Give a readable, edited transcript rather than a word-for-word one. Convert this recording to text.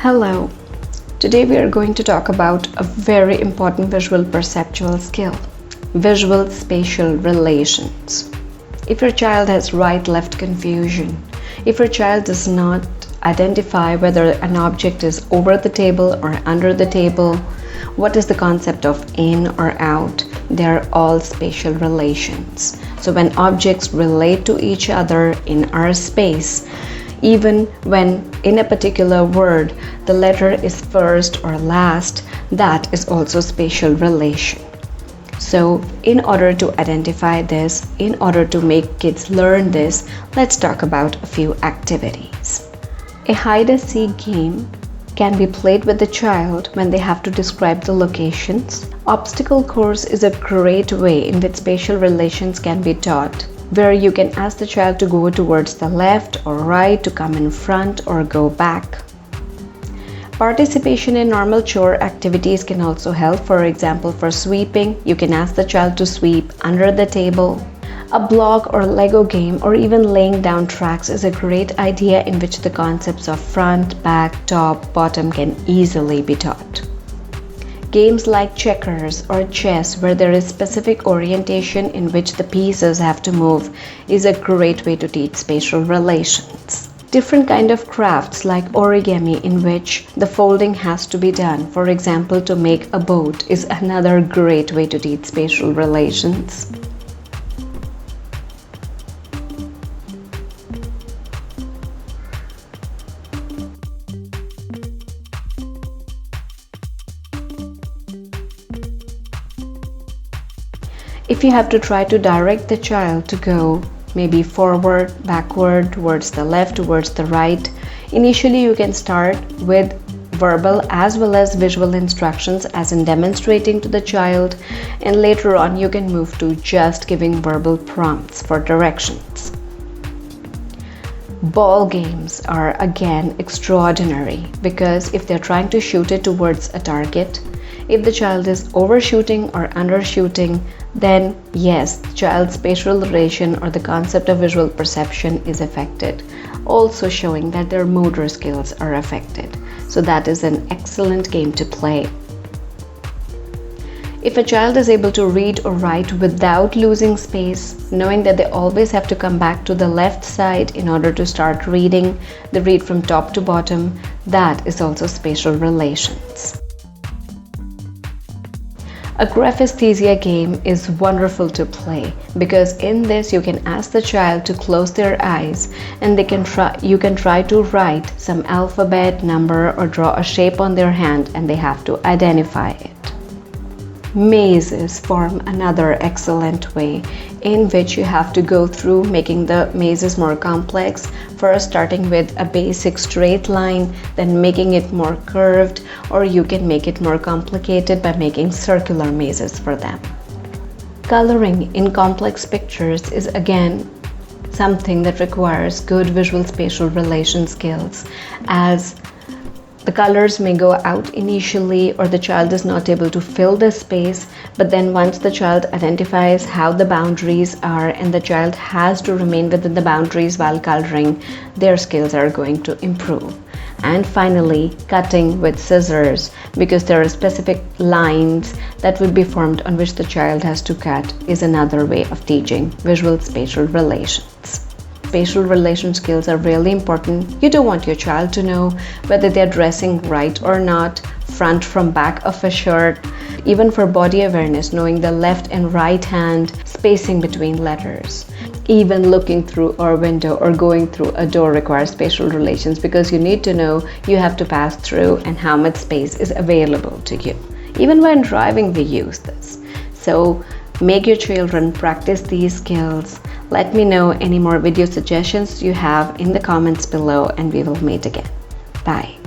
Hello. Today we are going to talk about a very important visual perceptual skill, visual spatial relations. If your child has right-left confusion, if your child does not identify whether an object is over the table or under the table, what is the concept of in or out, they are all spatial relations. So when objects relate to each other in our space, even when in a particular word the letter is first or last, that is also spatial relation. So in order to identify this, in order to make kids learn this, let's talk about a few activities. A hide-and-seek game can be played with the child when they have to describe the locations. Obstacle course is a great way in which spatial relations can be taught, where you can ask the child to go towards the left or right, to come in front or go back. Participation in normal chore activities can also help. For example, for sweeping, you can ask the child to sweep under the table. A block or Lego game or even laying down tracks is a great idea in which the concepts of front, back, top, bottom can easily be taught. Games like checkers or chess, where there is specific orientation in which the pieces have to move, is a great way to teach spatial relations. Different kind of crafts like origami, in which the folding has to be done, for example to make a boat, is another great way to teach spatial relations. If you have to try to direct the child to go maybe forward, backward, towards the left, towards the right, initially you can start with verbal as well as visual instructions, as in demonstrating to the child, and later on you can move to just giving verbal prompts for directions. Ball games are again extraordinary, because if they're trying to shoot it towards a target, if the child is overshooting or undershooting, then yes, the child's spatial relation or the concept of visual perception is affected, also showing that their motor skills are affected. So that is an excellent game to play. If a child is able to read or write without losing space, knowing that they always have to come back to the left side in order to start reading, they read from top to bottom, that is also spatial relations. A graphesthesia game is wonderful to play, because in this you can ask the child to close their eyes and you can try to write some alphabet, number, or draw a shape on their hand, and they have to identify it. Mazes form another excellent way in which you have to go through making the mazes more complex, first starting with a basic straight line, then making it more curved, or you can make it more complicated by making circular mazes for them. Coloring in complex pictures is again something that requires good visual spatial relation skills, as the colors may go out initially or the child is not able to fill the space, but then once the child identifies how the boundaries are and the child has to remain within the boundaries while coloring, their skills are going to improve. And finally, cutting with scissors, because there are specific lines that will be formed on which the child has to cut, is another way of teaching visual spatial relations. Spatial relation skills are really important. You don't want your child to know whether they're dressing right or not, front from back of a shirt. Even for body awareness, knowing the left and right hand spacing between letters. Even looking through a window or going through a door requires spatial relations, because you need to know you have to pass through and how much space is available to you. Even when driving, we use this. So make your children practice these skills. Let me know any more video suggestions you have in the comments below, and we will meet again. Bye.